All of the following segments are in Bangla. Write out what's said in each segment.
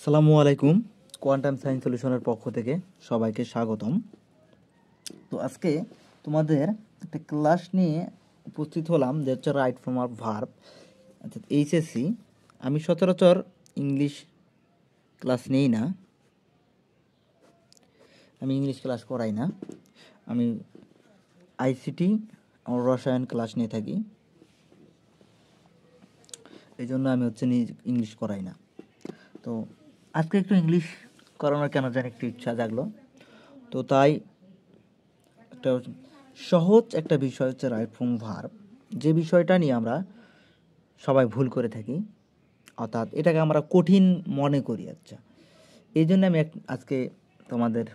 আসসালামু আলাইকুম। কোয়ান্টাম সায়েন্স সলিউশনের পক্ষ থেকে সবাইকে স্বাগতম। তো আজকে তোমাদের একটা ক্লাস নিয়ে উপস্থিত হলাম, যে হচ্ছে রাইট ফর্ম অফ ভার্ব, অর্থাৎ এইচএসসি। আমি সচরাচর ইংলিশ ক্লাস নেই না, আমি ইংলিশ ক্লাস করাই না, আমি আইসিটি ও রসায়ন ক্লাস নিয়ে থাকি। এই জন্য আমি ইংলিশ করাই না। তো আজকে একটু ইংলিশ করানোর কেন জানি একটু ইচ্ছা জাগলো। তো তাই একটা সহজ একটা বিষয় হচ্ছে রাইট ফর্ম ভার্ব, যে বিষয়টা নিয়ে আমরা সবাই ভুল করে থাকি, অর্থাৎ এটাকে আমরা কঠিন মনে করি। আচ্ছা, এই জন্য আমি আজকে তোমাদের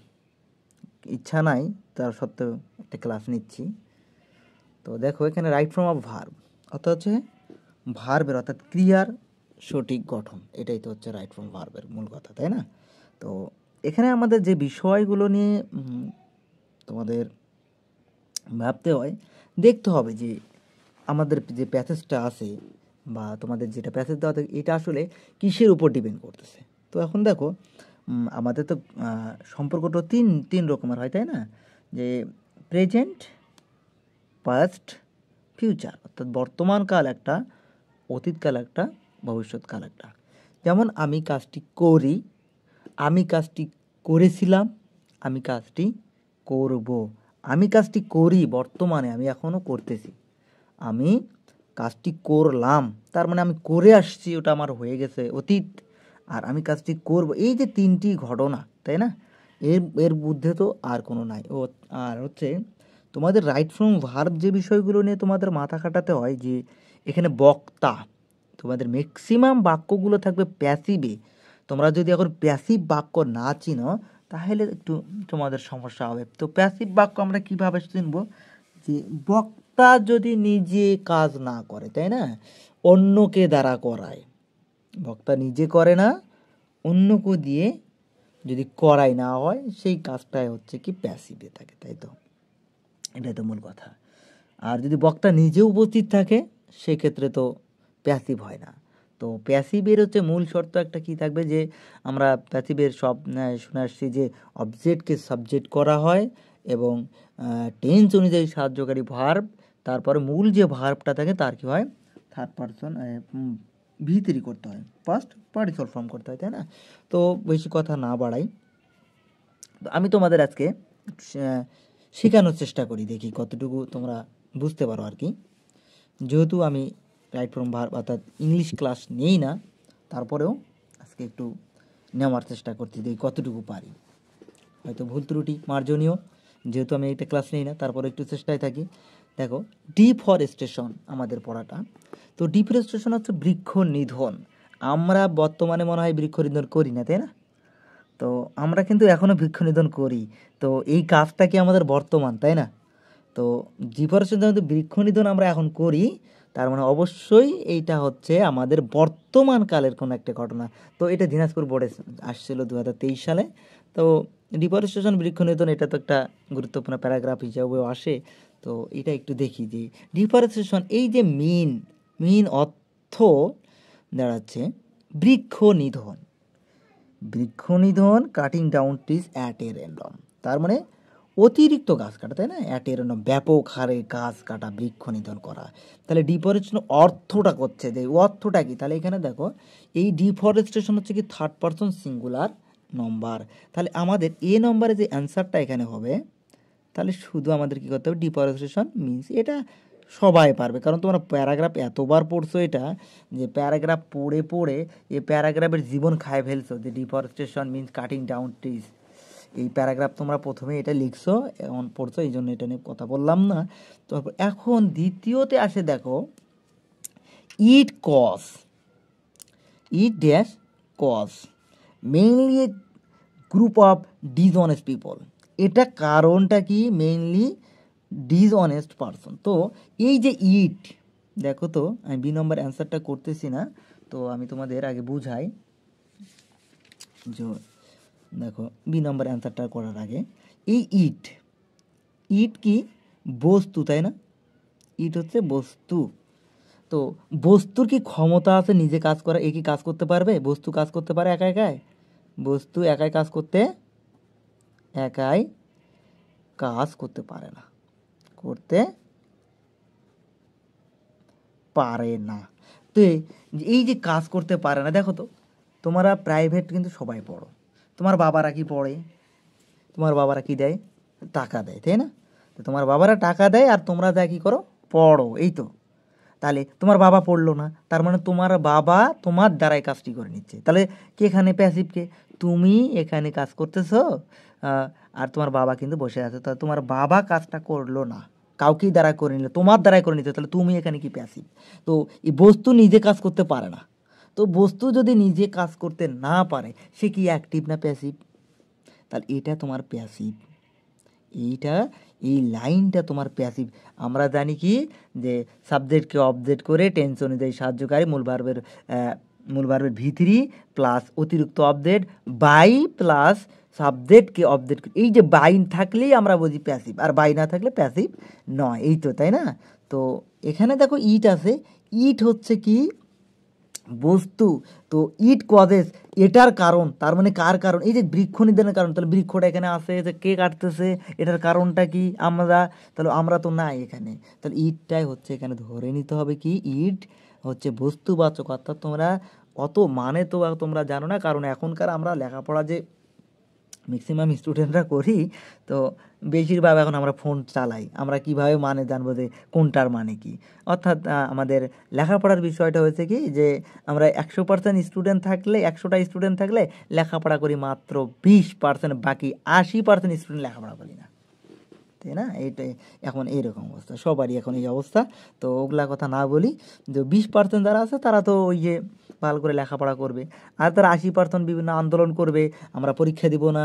ইচ্ছা নাই তার সত্ত্বেও একটা ক্লাস নিচ্ছি। তো দেখো, এখানে রাইট ফর্ম অফ ভার্ব অর্থাৎ হচ্ছে ভার্বের অর্থাৎ ক্রিয়ার সঠিক গঠন, এটাই তো হচ্ছে রাইট ফর্ম ভার্বের মূল কথা, তাই না? তো এখানে আমাদের যে বিষয়গুলো নিয়ে তোমাদের ভাবতে হয়, দেখতে হবে যে আমাদের যে প্যাসেজটা আছে বা তোমাদের যেটা প্যাসেজ দেওয়া থাকে এটা আসলে কিসের উপর ডিপেন্ড করতেছে। তো এখন দেখো, আমাদের তো সম্পর্কটা তিন রকমের হয়, তাই না? যে প্রেজেন্ট, পাস্ট, ফিউচার, অর্থাৎ বর্তমানকাল একটা, অতীতকাল একটা, ভবিষ্যৎকাল একটা। যেমন আমি কাজটি করি, আমি কাজটি করেছিলাম, আমি কাজটি করব। আমি কাজটি করি বর্তমানে, আমি এখনও করতেছি। আমি কাজটি করলাম, তার মানে আমি করে আসছি, ওটা আমার হয়ে গেছে অতীত। আর আমি কাজটি করব, এই যে তিনটি ঘটনা, তাই না? এর এর মধ্যে তো আর কোনো নাই। আর হচ্ছে তোমাদের রাইট ফর্ম ভার্ব যে বিষয়গুলো নিয়ে তোমাদের মাথা খাটাতে হয়, যে এখানে বক্তা, তোমাদের ম্যাক্সিমাম বাক্যগুলো থাকবে প্যাসিভে। তোমরা যদি এখন প্যাসিভ বাক্য না চিনো তাহলে একটু তোমাদের সমস্যা হবে। তো প্যাসিভ বাক্য আমরা কিভাবে চিনব? যে বক্তা যদি নিজে কাজ না করে, তাই না, অন্যকে দ্বারা করায়। বক্তা নিজে করে না, অন্যকে দিয়ে যদি করাই না হয়, সেই কাজটাই হচ্ছে কি প্যাসিভে থাকে, তাই তো? এটাই তো মূল কথা। আর যদি বক্তা নিজে উপস্থিত থাকে সেক্ষেত্রে তো প্যাসিভ হয় না। তো প্যাসিভের হচ্ছে মূল শর্ত একটা কি থাকবে, যে আমরা প্যাসিভের সব শুনে আসছি যে অবজেক্টকে সাবজেক্ট করা হয় এবং টেন্স অনুযায়ী সাহায্যকারী ভার্ব, তারপরে মূল যে ভার্বটা থাকে তার কি হয়, থার্ড পারসন ভিতরি করতে হয়, ফার্স্ট পার্টিসিপল ফর্ম করতে হয়, তাই না? তো বেশি কথা না বাড়াই, আমি তোমাদের আজকে শেখানোর চেষ্টা করি, দেখি কতটুকু তোমরা বুঝতে পারো আর কি। যেহেতু আমি রাইট ফর্ম ভার্ব অর্থাৎ ইংলিশ ক্লাস নেই না, তারপরেও আজকে একটু নেওয়ার চেষ্টা করছি, দেখি কতটুকু পারি। হয়তো ভুল ত্রুটি মার্জনীয়, যেহেতু আমি একটা ক্লাস নেই না, তারপরে একটু চেষ্টায় থাকি। দেখো, ডিফরেস্টেশন আমাদের পড়াটা। তো ডিফরেস্টেশন হচ্ছে বৃক্ষ নিধন। আমরা বর্তমানে মনে হয় বৃক্ষ নিধন করি না, তাই না? তো আমরা কিন্তু এখনও বৃক্ষ নিধন করি। তো এই কাজটা কি আমাদের বর্তমান, তাই না? তো ডিফরেস্টেশন যদি বৃক্ষ নিধন আমরা এখন করি, তার মানে অবশ্যই এইটা হচ্ছে আমাদের বর্তমান কালের কোনো একটা ঘটনা। তো এটা দিনাজপুর বোর্ডে আসছিল 2023 সালে। তো ডিফরেস্টেশন, বৃক্ষ নিধন, এটা তো একটা গুরুত্বপূর্ণ প্যারাগ্রাফ হিসাবেও আসে। তো এটা একটু দেখি যে ডিফরেস্টেশন, এই যে মেইন অর্থ দাঁড়াচ্ছে বৃক্ষ নিধন। বৃক্ষ নিধন, cutting down trees at a random, তার মানে অতিরিক্ত গাছ কাটা, তাই না? অ্যাট এ র্যান্ডম, ব্যাপক হারে গাছ কাটা, বৃক্ষ নিধন করা। তাহলে ডিফরেস্টেশন অর্থটা করছে, যে অর্থটা কি? তাহলে এখানে দেখো, এই ডিফরেস্টেশন হচ্ছে কি থার্ড পারসন সিঙ্গুলার নম্বর। তাহলে আমাদের এ নম্বরে যে অ্যান্সারটা এখানে হবে, তাহলে শুধু আমাদের কী করতে হবে, ডিফরেস্টেশন মিনস, এটা সবাই পারবে, কারণ তোমরা প্যারাগ্রাফ এতবার পড়ছো, এটা যে প্যারাগ্রাফ পড়ে পড়ে এই প্যারাগ্রাফের জীবন খায় ফেলছো, যে deforestation means cutting down trees. এই প্যারাগ্রাফ তোমরা প্রথমে এটা লিখছো, এমন পড়ছো, এই জন্য এটা নিয়ে কথা বললাম না। তো এখন দ্বিতীয়তে আসে, দেখো, it cause, it dash cause mainly a group of dishonest people. এটা কারণটা কি? Mainly dishonest person. তো এই যে ইট, দেখো, তো আমি বি নম্বর অ্যান্সারটা করতেছি না, তো আমি তোমাদের আগে বুঝাই। যে দেখো, বি নম্বর অ্যান্সারটা করার আগে, এই ইট, ইট কি? বস্তু, তাই না? ইট হচ্ছে বস্তু। তো বস্তুর কি ক্ষমতা আছে নিজে কাজ করা? এ কি কাজ করতে পারবে? বস্তু কাজ করতে পারে একা একাই? বস্তু একাই কাজ করতে পারে না, করতে পারে না। তো এই যে কাজ করতে পারে না, দেখো তো তোমরা প্রাইভেট কিন্তু সবাই পড়ো, তোমার বাবারা কি পড়ে? তোমার বাবারা কি দেয়? টাকা দেয়, তাই না? তো তোমার বাবারা টাকা দেয় আর তোমরা যা কি করো, পড়ো, এই তো। তাহলে তোমার বাবা পড়লো না, তার মানে তোমার বাবা তোমার দ্বারাই কাজটি করে নিচ্ছে। তাহলে কে এখানে প্যাসিভ? কে? তুমি এখানে কাজ করতেছো, আর তোমার বাবা কিন্তু বসে আছে। তাহলে তোমার বাবা কাজটা করলো না, কাউকেই দ্বারা করে নিল, তোমার দ্বারাই করে নিতে। তাহলে তুমি এখানে কি? প্যাসিভ। তো এই বস্তু নিজে কাজ করতে পারে না। তো বস্তু যদি নিজে কাজ করতে না পারে, সে কি অ্যাক্টিভ না প্যাসিভ? তাহলে এটা তোমার প্যাসিভ। এইটা, এই লাইনটা তোমার প্যাসিভ। আমরা জানি কি যে সাবজেক্টকে অবজেক্ট করে টেন্স অনুযায়ী সাহায্যকারী মূল ভার্বের ভি3 প্লাস অতিরিক্ত অবজেক্ট বাই প্লাস সাবজেক্টকে অবজেক্ট, এই যে বাই থাকলেই আমরা বুঝি প্যাসিভ, আর বাই না থাকলে প্যাসিভ নয়, এই তো, তাই না? তো এখানে দেখো ইট আছে, ইট হচ্ছে কি? বস্তু। তো ইট কজেস, এটার কারণ, তার মানে কার কারণ? এই যে বৃক্ষ নিধনের কারণ। তাহলে বৃক্ষটা এখানে আছে, যে কে কাটতেছে, এটার কারণটা কি? আমরা। তাহলে আমরা তো নাই এখানে। তাহলে ইটটাই হচ্ছে এখানে ধরে নিতে হবে কি? ইট হচ্ছে বস্তুবাচক। অর্থাৎ তোমরা অত মানে তো তোমরা জানো না, কারণ এখনকার আমরা লেখাপড়া যে ম্যাক্সিমাম স্টুডেন্টরা করি, তো বেশিরভাগ এখন আমরা ফোন চালাই, আমরা কিভাবে মানে জানবো যে কোনটার মানে কি? অর্থাৎ আমাদের লেখাপড়ার বিষয়টা হয়েছে কি যে আমরা 100% স্টুডেন্ট থাকলে, 100টা স্টুডেন্ট থাকলে লেখাপড়া করি মাত্র 20%, বাকি 80% স্টুডেন্ট লেখাপড়া করি না, তাই না? এইটাই এখন এইরকম অবস্থা, সবারই এখন এই অবস্থা। তো ওগুলা কথা না বলি, যে 20% যারা আছে তারা তো ওই যে ভালো করে লেখাপড়া করবে, আর তারা 80% বিভিন্ন আন্দোলন করবে, আমরা পরীক্ষা দিব না,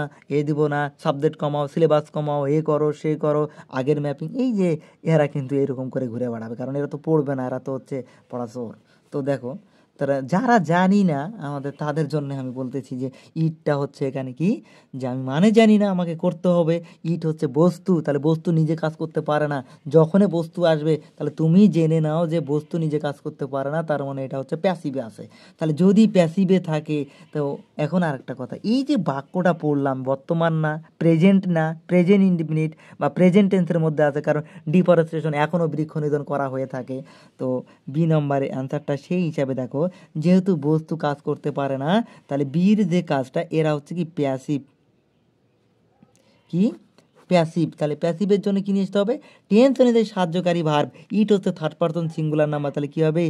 দিব না, সাবজেক্ট কমাও, সিলেবাস কমাও, করো সে করো, আগের ম্যাপিং, এই যে এরা কিন্তু এরকম করে ঘুরে বেড়াবে, কারণ এরা তো পড়বে না, এরা তো হচ্ছে পড়াশোর। তো দেখো, তারা যারা জানি না আমাদের, তাদের জন্য আমি বলতেছি যে ইটটা হচ্ছে এখানে কি, যে আমি মানে জানি না, আমাকে করতে হবে। ইট হচ্ছে বস্তু, তাহলে বস্তু নিজে কাজ করতে পারে না। যখনই বস্তু আসবে, তাহলে তুমি জেনে নাও যে বস্তু নিজে কাজ করতে পারে না, তার মানে এটা হচ্ছে প্যাসিভে আছে। তাহলে যদি প্যাসিভে থাকে, তো এখন আরেকটা কথা, এই যে বাক্যটা পড়লাম, বর্তমান না, প্রেজেন্ট না, প্রেজেন্ট ইনডিফিনিট বা প্রেজেন্ট টেন্সের মধ্যে আছে, কারণ ডিফরেস্টেশন এখনও বৃক্ষ নিধন করা হয়ে থাকে। তো বি নম্বরের অ্যান্সারটা সেই হিসাবে দেখো, যেহেতু বস্তু কাজ করতে পারে না, তাহলে বীর যে কাজটা, এরা হচ্ছে কি? প্যাসিভ। কি? প্যাসিভ। তাহলে প্যাসিভের জন্য কি নিয়ে আসতে হবে? টেন্স অনুযায়ী সাহায্যকারী ভার্ব। ইট হচ্ছে থার্ড পারসন সিঙ্গুলার নাম্বার, তাহলে কি হবে?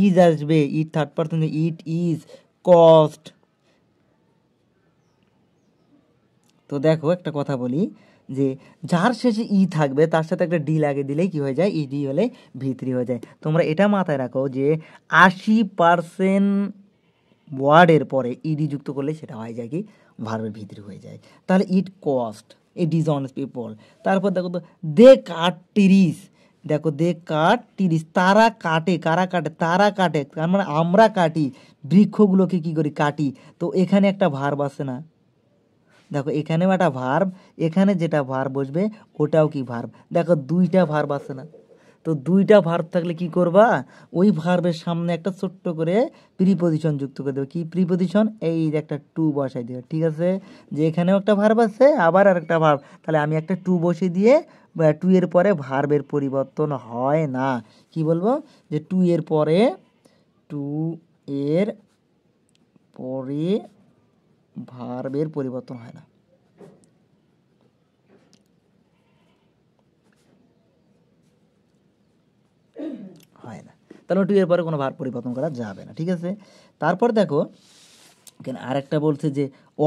ইজ আসবে। It third person, it is cost. তো দেখো একটা কথা বলি, যে যার শেষে ই থাকবে তার সাথে একটা ডি লাগিয়ে দিলেই কি হয়ে যায়? ইডি হলে ভি3 হয়ে যায়। তোমরা এটা মাথায় রাখো যে 80% ওয়ার্ডের পরে ইডি যুক্ত করলে সেটা হয়ে যায় কি? ভার্বের ভি3 হয়ে যায়। তাহলে it cost A dishonest people. তারপর দেখো তো, দে কাট টিরিস। দেখো, দে কাট টিরিস, তারা কাটে। কারা কাটে? তারা কাটে, তার মানে আমরা কাটি, বৃক্ষগুলোকে কি করি? কাটি। তো এখানে একটা ভার্ব আছে না? দেখো এখানেও একটা ভার্ব, এখানে যেটা ভার্ব বসবে ওটাও কি? ভার্ব। দেখো দুইটা ভার্ব আছে না? তো দুইটা ভার্ব থাকলে কি করবা? ওই ভার্বের সামনে একটা ছোট্ট করে প্রিপোজিশন যুক্ত করে দেবে। কি প্রিপোজিশন? এই যে একটা টু বসাই দেবে, ঠিক আছে? যে এখানেও একটা ভার্ব আছে, আবার আর একটা ভার্ব, তাহলে আমি একটা টু বসিয়ে দিয়ে, টু এর পরে ভার্বের পরিবর্তন হয় না। কি বলবো? যে টু এর পরে, টু এর পরে ভার্বের পরিবর্তন হয় না। হয় না, তাহলে টু এর পরে কোনো ভার্ব পরিবর্তন করা যাবে না, ঠিক আছে? তারপর দেখো এখানে আরেকটা বলছে যে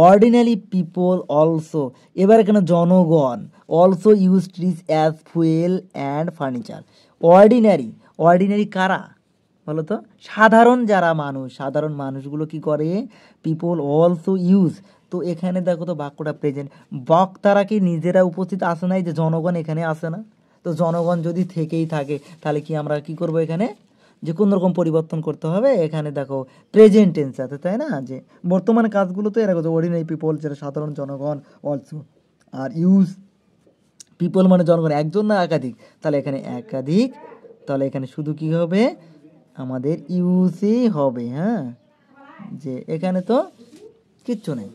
অর্ডিনারি পিপল অলসো, এবার এখানে জনগণ, also use trees as fuel and furniture. Ordinary, ordinary কারা বলো তো? সাধারণ যারা মানুষ, সাধারণ মানুষগুলো কি করে? People also use. তো এখানে দেখো তো বাক্যটা প্রেজেন্ট, বক্তারা কি নিজেরা উপস্থিত আসে নাই, যে জনগণ এখানে আসে না? তো জনগণ যদি থেকেই থাকে, তাহলে কি আমরা কি করব? এখানে যে কোনো রকম পরিবর্তন করতে হবে। এখানে দেখো প্রেজেন্ট টেন্স আছে, তাই না? যে বর্তমান কাজগুলো তো এরা করছে, অর্ডিনারি পিপল যেটা সাধারণ জনগণ, অলসো, আর ইউজ পিপল মানে জনগণ, একজন না একাধিক, তাহলে এখানে একাধিক, তাহলে এখানে শুধু কি হবে? আমাদের ইউজই হবে। হ্যাঁ, যে এখানে তো কিচ্ছু নেই,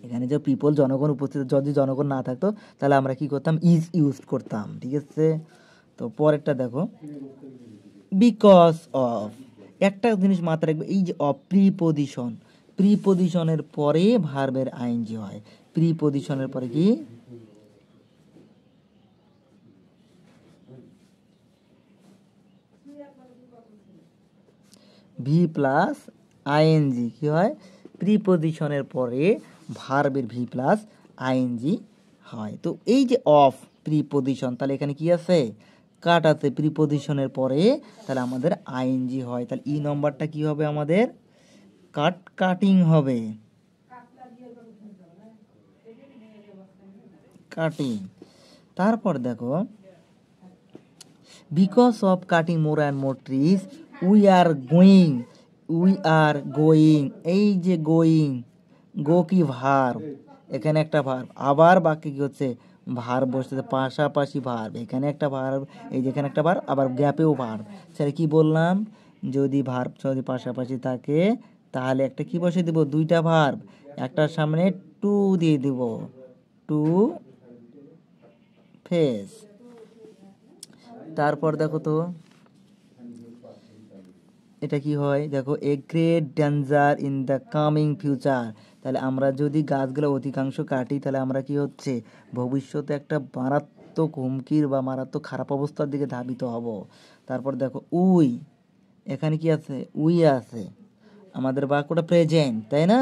এখানে যে পিপল জনগণ উপস্থিত, যদি জনগণ না থাকতো তাহলে আমরা কি করতাম, ইজ ইউজ করতাম। ঠিক আছে, তো পরেরটা দেখো, বিকজ অফ। একটা জিনিস মাথায় রাখবে, এই যে অফ প্রিপোজিশন, প্রিপোজিশনের পরে ভার্বের আইএনজি হয়। প্রিপোজিশনের পরে কি ভি প্লাস আইএনজি কি হয়, প্রিপোজিশনের পরে ভার্বের ভি প্লাস আইএনজি হয়। তো এই যে অফ প্রিপোজিশন, তাহলে এখানে কি আছে, কাট আছে প্রিপোজিশনের পরে, তাহলে আমাদের আইএনজি হয়। তাহলে ই নম্বরটা কি হবে আমাদের, কাট, কাটিং হবে, কাটিং। তারপর দেখো, because of cutting more and more trees we are going, we are going, এই যে গোয়িং, গো কি ভার্ব, এখানে একটা ভার্ব, আবার বাকি কি হচ্ছে ভার্ব বসছে, পাশাপাশি ভার্ব, এখানে একটা ভার্ব, এই যেখানে একটা ভার্ব, আবার গ্যাপেও ভার্ব। সেটা কি বললাম, যদি ভার্ব যদি পাশাপাশি থাকে তাহলে একটা কি বসে দিব, দুইটা ভার্ব, একটার সামনে টু দিয়ে দিব, টু ফেস। তারপর দেখো তো এটা কি হয়, দেখো a great danger in the coming future. তাহলে আমরা যদি গাছগুলো অধিকাংশ কাটি তাহলে আমরা কি হচ্ছে, ভবিষ্যতে একটা মারাত্মক হুমকির বা মারাত্মক খারাপ অবস্থার দিকে ধাবিত হব। তারপর দেখো উই, এখানে কি আছে, উই আছে, আমাদের বাক্যটা প্রেজেন্ট, তাই না?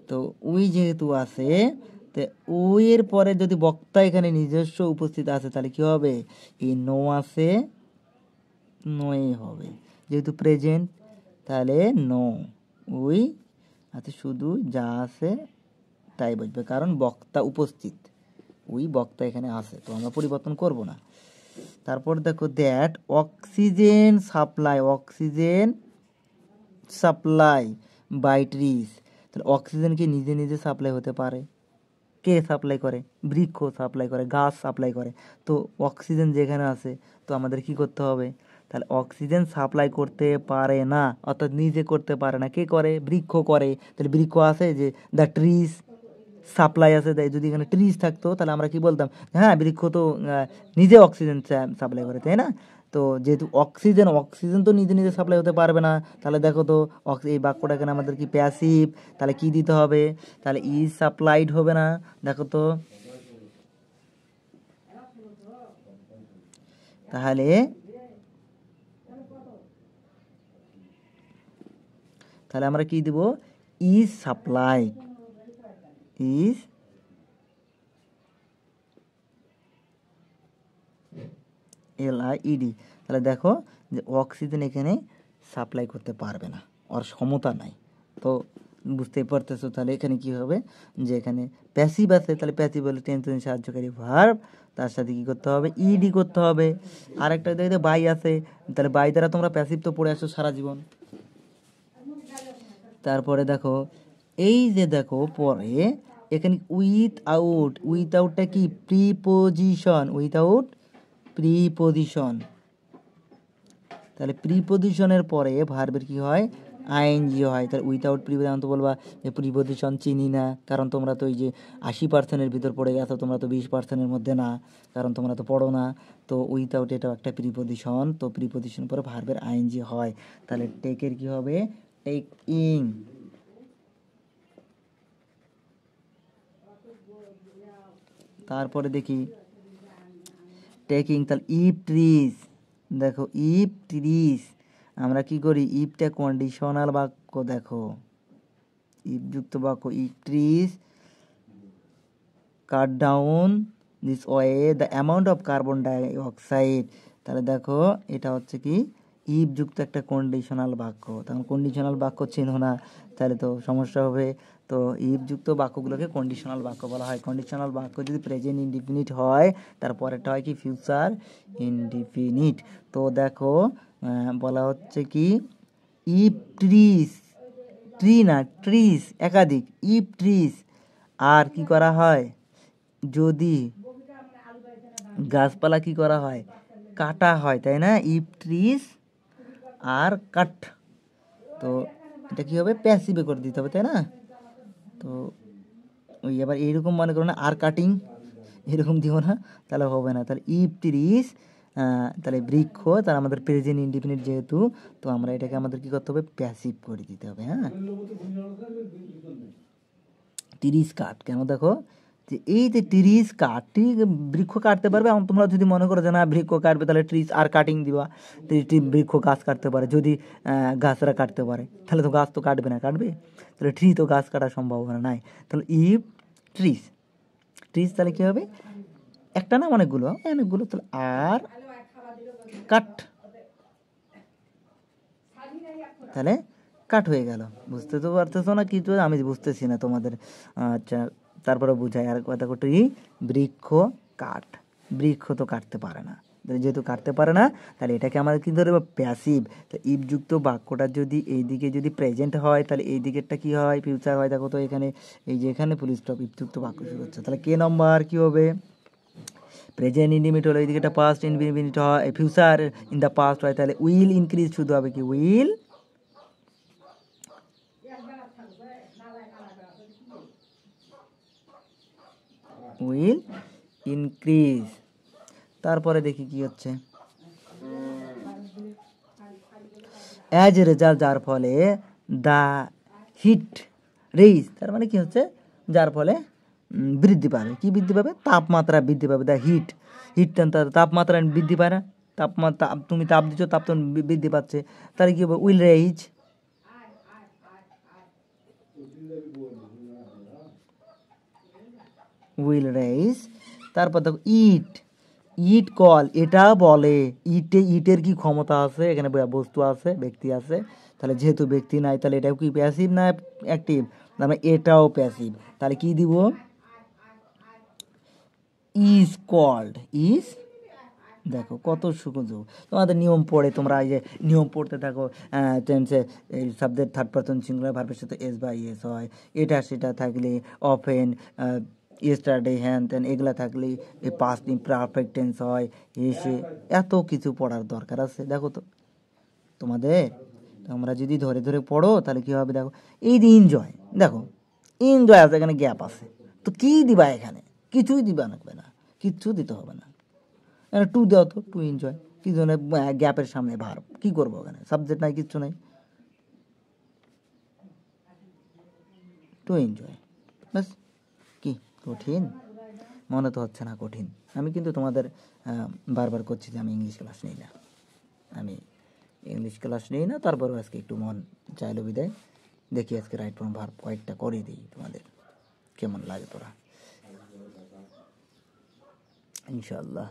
তো উই যেহেতু আছে, তো উই এর পরে যদি বক্তা এখানে নিজস্ব উপস্থিত আছে তাহলে কি হবে, এই নো আছে, নোই হবে, যেহেতু প্রেজেন্ট তাহলে নো, উই আছে, শুধু যা আছে তাই বুঝবে, কারণ বক্তা উপস্থিত, উই বক্তা এখানে আছে, তো আমরা পরিবর্তন করব না। তারপর দেখো that oxygen supply, oxygen supply by trees. তাহলে অক্সিজেন কি নিজে নিজে সাপ্লাই হতে পারে, কে সাপ্লাই করে, বৃক্ষ সাপ্লাই করে, গাছ সাপ্লাই করে। তো অক্সিজেন যেখানে আছে তো আমাদের কি করতে হবে, তাহলে অক্সিজেন সাপ্লাই করতে পারে না, অর্থাৎ নিজে করতে পারে না, কে করে, বৃক্ষ করে। তাহলে বৃক্ষ আছে যে দ্য ট্রিজ সাপ্লাই আছে, তাই যদি এখানে ট্রিজ থাকতো তাহলে আমরা কি বলতাম, হ্যাঁ বৃক্ষ তো নিজে অক্সিজেন সাপ্লাই করে, তাই না? তো যেহেতু অক্সিজেন, অক্সিজেন তো নিজে নিজে সাপ্লাই হতে পারবে না, তাহলে দেখো তো এই বাক্যটা এখানে আমাদের কি প্যাসিভ, তাহলে কি দিতে হবে, তাহলে ইজ সাপ্লাইড হবে না, দেখো তো, তাহলে তাহলে আমরা কি দিব, ইজ সাপ্লাইড, ইজ LIED। তাহলে দেখো যে অক্সিজেন এখানে সাপ্লাই করতে পারবে না, ওর ক্ষমতা নাই। তো বুঝতেই পারতেছো তাহলে এখানে কি হবে, যে এখানে প্যাসিভ আছে, তাহলে প্যাসিভ হলে টেন্সের সাহায্যকারী ভার্ব, তার সাথে কি করতে হবে, ইডি করতে হবে। আরেকটা দেখতে বাই আছে, তাহলে বাই দ্বারা তোমরা প্যাসিভ তো পড়ে আসছো সারা জীবন। তারপরে দেখো এই যে দেখো পরে এখানে উইথআউট, উইথআউটটা কি প্রিপোজিশন, উইথআউট প্রিপোজিশন। তাহলে প্রিপোজিশনের পরে ভার্বের কি হয়, আইএনজি হয়। তাহলে উইথআউট প্রিপোজিশন তো বলবা যে প্রিপোজিশন চিনি না, কারণ তোমরা তো এই যে 80%-এর ভিতর পড়ে গেছো, তোমরা তো 20%-এর মধ্যে না, কারণ তোমরা তো পড়ো না। তো উইথআউট এটাও একটা প্রিপোজিশন, তো প্রিপোজিশন পরে ভার্বের আইএনজি হয়। তাহলে টেকের কি হবে, টেকিং। তারপরে দেখি টেকিং, তাহলে ইফ ট্রিজ, দেখো ইফ ট্রিজ, আমরা কি করি, ইফটা কন্ডিশনাল বাক্য, দেখো ইফযুক্ত বাক্য, if trees cut down this way the amount of carbon dioxide. তাহলে দেখো এটা হচ্ছে কি ইফযুক্ত একটা কন্ডিশনাল বাক্য, তখন কন্ডিশনাল বাক্য চিনো না তাহলে তো সমস্যা হবে। তো ইফযুক্ত বাক্যগুলোকে কন্ডিশনাল বাক্য বলা হয়। কন্ডিশনাল বাক্য যদি প্রেজেন্ট ইনডিফিনিট হয় তারপরেরটা হয় কি ফিউচার ইনডিফিনিট। তো দেখো বলা হচ্ছে কি ইফ ট্রিজ, ট্রি না ট্রিজ একাধিক, ইফ ট্রিজ, আর কি করা হয়, যদি গাছপালা কি করা হয়, কাটা হয়, তাই না, ইফ ট্রিজ আর কাট, তো এটা কি হবে, প্যাসিভে করে দিতে হবে, তাই না? তো ওই এবার এইরকম মনে করো না, আর কাটিং এরকম দিও না, তাহলে হবে না। তাহলে ইফ ট্রিজ, তাহলে বৃক্ষ, তাহলে আমাদের প্রেজেন্ট ইনডিফিনিট যেহেতু, তো আমরা এটাকে আমাদের কি করতে হবে, প্যাসিভ করে দিতে হবে। হ্যাঁ, ট্রিজ কাট কেন, দেখো যে এই যে ট্রিজ কাট, বৃক্ষ কাটতে পারবে। এখন তোমরা যদি মনে করো যে না বৃক্ষ কাটবে, তাহলে ট্রিজ আর কাটিং দিবা, বৃক্ষ গাছ কাটতে পারে। যদি গাছরা কাটতে পারে, তাহলে তো গাছ তো কাটবে না, কাটবে? তাহলে ট্রি তো গাছ কাটার সম্ভাবনা নাই। তাহলে ইফ ট্রিজ, ট্রিজ তাহলে কী হবে, একটা না অনেকগুলো, অনেকগুলো, তাহলে আর কাট, তাহলে কাট হয়ে গেল। বুঝতে তো পারতেছো না কিছু, আমি বুঝতেছি না তোমাদের। আচ্ছা, তারপরে বুঝাই আর কথা, ট্রি বৃক্ষ কাঠ, বৃক্ষ তো কাটতে পারে না, যেহেতু কাটতে পারে না, তাহলে এটাকে আমাদের কি ধরবো, প্যাসিভ। তো ইফযুক্ত বাক্যটা যদি এইদিকে যদি প্রেজেন্ট হয়, তাহলে এই দিকেরটা কি হয়, ফিউচার হয়। দেখো তো এখানে, এই যে এখানে ফুল স্টপ, ইফযুক্ত বাক্য শুরু হচ্ছে, তাহলে কে নম্বর কি হবে, প্রেজেন্ট ইনডিফিনিট হলো, এইদিকে পাস্ট ইনডিফিনিট হয়, ফিউচার ইন দ্য পাস্ট হয়, তাহলে উইল ইনক্রিজ শুধু হবে কি, উইল উইল ইনক্রিজ। তারপরে দেখি কি হচ্ছে, অ্যাজ এ রেজাল্ট, যার ফলে, দ্য হিট রেইজ, তার মানে কি হচ্ছে, যার ফলে বৃদ্ধি পাবে। কি বৃদ্ধি পাবে, তাপমাত্রা বৃদ্ধি পাবে। দ্য হিট, হিট তাপমাত্রা বৃদ্ধি পায় না, তাপমাত্রা, তুমি তাপ দিচ্ছ, তাপ তো বৃদ্ধি পাচ্ছে, তাহলে কি হবে, উইল রেইজ, উইল রেইজ। তারপর দেখো ইট, ইট কল, এটা বলে, ইটের কি ক্ষমতা আছে, এখানে বস্তু আছে, ব্যক্তি আছে, তাহলে যেহেতু ব্যক্তি নাই, তাহলে এটাও কি প্যাসিভ না অ্যাক্টিভ, মানে এটাও প্যাসিভ। তাহলে কি দিব, ইজ কল্ড, ইজ, দেখো কত সুযোগ তোমাদের নিয়ম পড়ে, তোমরা এই যে নিয়ম পড়তে থাকো, টেন্সে এই সাবজেক্ট থার্ড পারসন সিঙ্গুলার ভার্বের সাথে এস বা ইএস হয়, এটা সেটা থাকলে, অফেন, ইয়েস্টারডে, হ্যান ত্যান, এগুলা থাকলে এই পাস্ট ইমপারফেক্ট টেন্স হয়, এসে এত কিছু পড়ার দরকার আছে। দেখো তো তোমাদের, তোমরা যদি ধরে ধরে পড়ো, তাহলে কী হবে, দেখো এই যে এনজয়, দেখো এনজয় আছে, এখানে গ্যাপ আছে, তো কী দিবা এখানে, কিছুই দিবা না, কিচ্ছু দিতে হবে না, টু দাও তো, টু এনজয়, কি জন্য, গ্যাপের সামনে ভার, কি করবো ওখানে, সাবজেক্ট নাই, কিচ্ছু নাই, টু এনজয়, ব্যাস। কি কঠিন মনে তো হচ্ছে না, কঠিন। আমি কিন্তু তোমাদের বারবার করছি যে আমি ইংলিশ ক্লাস নিই না, আমি ইংলিশ ক্লাস নিই না, তারপরেও আজকে একটু মন চাইলো বিদায়, দেখি আজকে রাইট ফর্ম ভার্ব কয়েকটা করে দিই, তোমাদের কেমন লাগে তোরা, ইনশাআল্লাহ।